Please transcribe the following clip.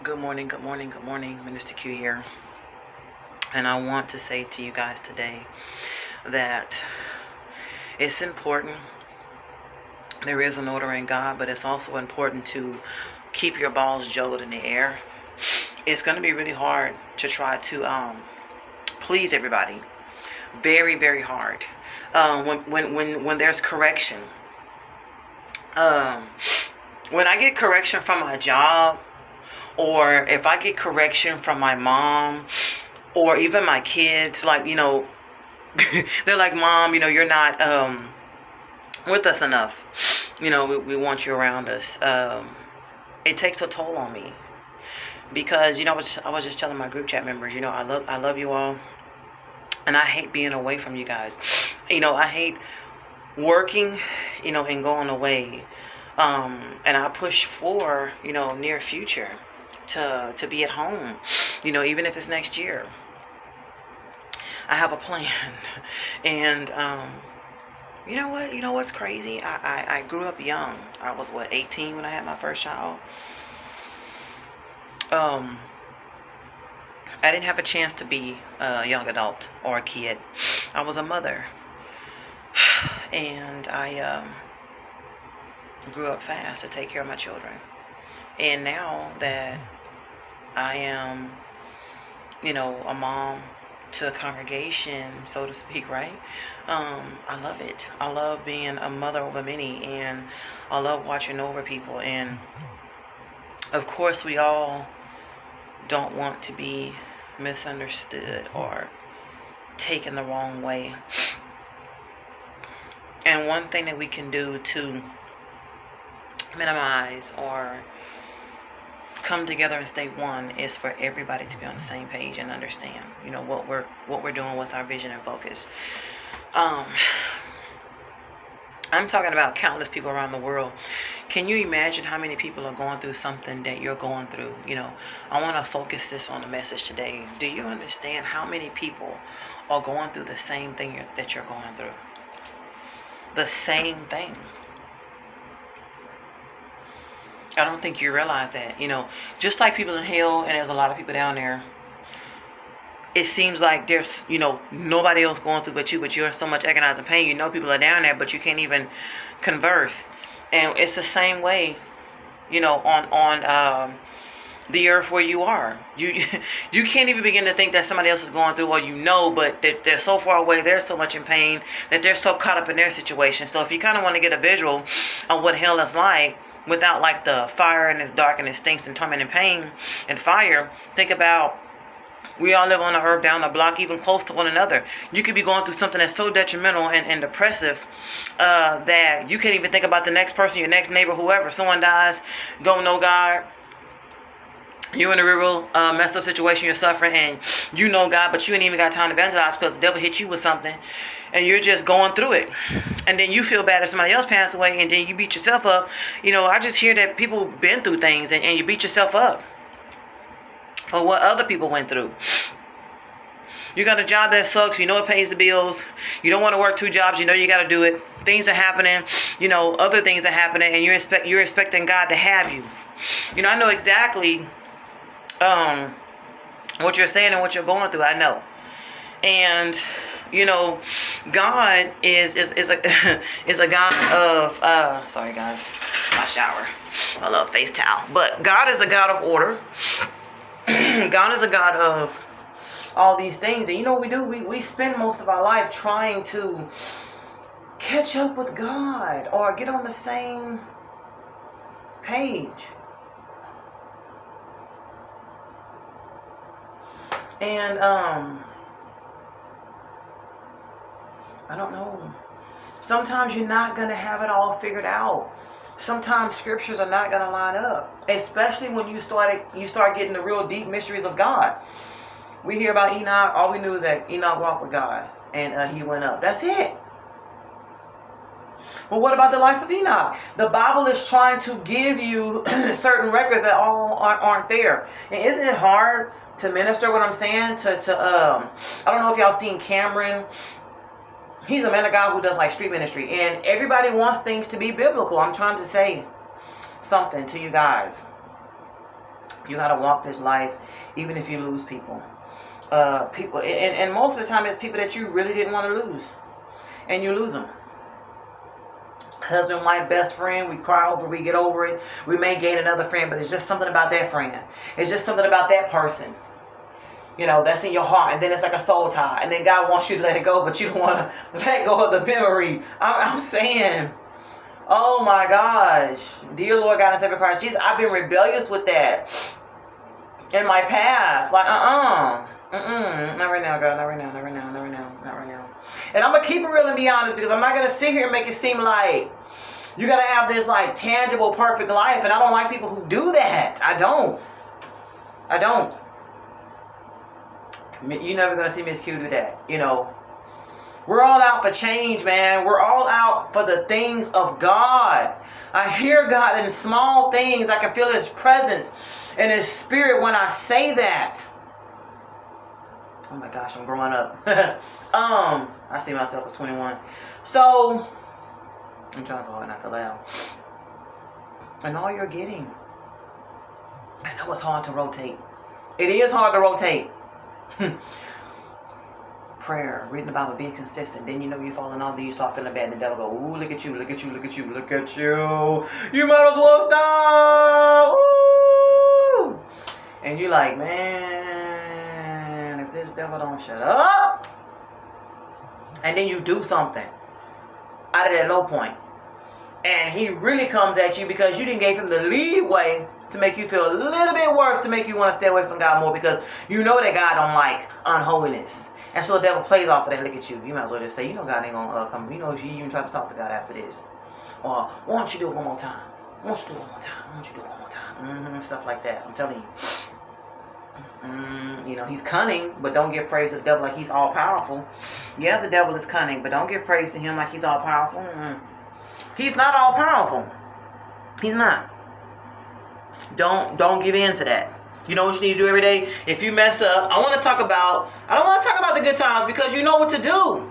Good morning, good morning, good morning. Minister Q here. And I want to say to you guys today that it's important. There is an order in God, but it's also important to keep your balls juggled in the air. It's going to be really hard to try to please everybody. Very, very hard. When there's correction. Um, when I get correction from my job, or if I get correction from my mom, or even my kids, like, they're like, Mom, you're not with us enough. We want you around us. It takes a toll on me because I was just telling my group chat members, I love you all, and I hate being away from you guys. I hate working, and going away. And I push for near future to be at home, even if it's next year. I have a plan. And you know what's crazy? I grew up young. I was 18 when I had my first child. I didn't have a chance to be a young adult or a kid. I was a mother. And I grew up fast to take care of my children. And now that I am, a mom to a congregation, so to speak, right? I love it. I love being a mother over many, and I love watching over people. And of course, we all don't want to be misunderstood or taken the wrong way. And one thing that we can do to minimize or come together and stay one is for everybody to be on the same page and understand, what we're doing, what's our vision and focus. I'm talking about countless people around the world. Can you imagine how many people are going through something that you're going through? I want to focus this on the message today. Do you understand how many people are going through the same thing that you're going through? The same thing. I don't think you realize that, just like people in hell, and there's a lot of people down there, it seems like there's, nobody else going through but you're in so much agonizing pain. People are down there, but you can't even converse. And it's the same way, on the earth where you are. You can't even begin to think that somebody else is going through, or but they're so far away, they're so much in pain, that they're so caught up in their situation. So if you kind of want to get a visual of what hell is like, without like the fire and it's dark and it stinks and torment and pain and fire, think about, we all live on the earth, down the block, even close to one another. You could be going through something that's so detrimental and depressive that you can't even think about the next person, your next neighbor, whoever. Someone dies, don't know God. You're in a real messed up situation, you're suffering, and you know God, but you ain't even got time to evangelize because the devil hit you with something, and you're just going through it. And then you feel bad if somebody else passed away, and then you beat yourself up. I just hear that people been through things, and you beat yourself up for what other people went through. You got a job that sucks, it pays the bills. You don't want to work two jobs, you got to do it. Things are happening, other things are happening, and you're expecting God to have you. I know exactly what you're saying and what you're going through. I know. And God is a is a God of sorry guys, my shower, I love face towel. But God is a God of order. God is a God of all these things. And what we do? We spend most of our life trying to catch up with God or get on the same page. And I don't know. Sometimes you're not going to have it all figured out. Sometimes scriptures are not going to line up, especially when you start getting the real deep mysteries of God. We hear about Enoch. All we knew is that Enoch walked with God and he went up. That's it. But what about the life of Enoch? The Bible is trying to give you certain records that all aren't there. And isn't it hard to minister what I'm saying? I don't know if y'all seen Cameron. He's a man of God who does like street ministry. And everybody wants things to be biblical. I'm trying to say something to you guys. You got to walk this life, even if you lose people. People, and most of the time, it's people that you really didn't want to lose, and you lose them. Husband, wife, best friend, we cry over, we get over it. We may gain another friend, but it's just something about that friend. It's just something about that person. You know, that's in your heart, and then it's like a soul tie, and then God wants you to let it go, but you don't want to let go of the memory. I'm saying, oh my gosh, dear Lord God and Savior Christ Jesus, I've been rebellious with that in my past. Like, not right now, God, not right now, not right now, not right now, not right now. And I'm gonna keep it real and be honest, because I'm not gonna sit here and make it seem like you gotta have this like tangible, perfect life, and I don't like people who do that. I don't. You're never gonna see Miss Q do that. You know, we're all out for change, man. We're all out for the things of God. I hear God in small things. I can feel His presence and His Spirit when I say that. Oh my gosh, I'm growing up. I see myself as 21. So, I'm trying so hard not to laugh. And all you're getting. I know it's hard to rotate. It is hard to rotate. Prayer, reading the Bible, being consistent. Then you know you're falling off. Then you start feeling bad. And the devil go, ooh, look at you, look at you, look at you, look at you. You might as well stop. Ooh. And you're like, man, if this devil don't shut up. And then you do something out of that low point. And he really comes at you because you didn't give him the leeway to make you feel a little bit worse, to make you want to stay away from God more, because you know that God don't like unholiness. And so the devil plays off of that. Look at you. You might as well just say, you know God ain't going to come. You know if you even try to talk to God after this. Or, why don't you do it one more time? Why don't you do it one more time? Why don't you do it one more time? Stuff like that. I'm telling you. You know, he's cunning, but don't give praise to the devil like he's all powerful. Yeah, the devil is cunning, but don't give praise to him like he's all powerful. He's not all powerful. He's not. Don't give in to that. You know what you need to do every day? If you mess up, I don't want to talk about the good times, because you know what to do.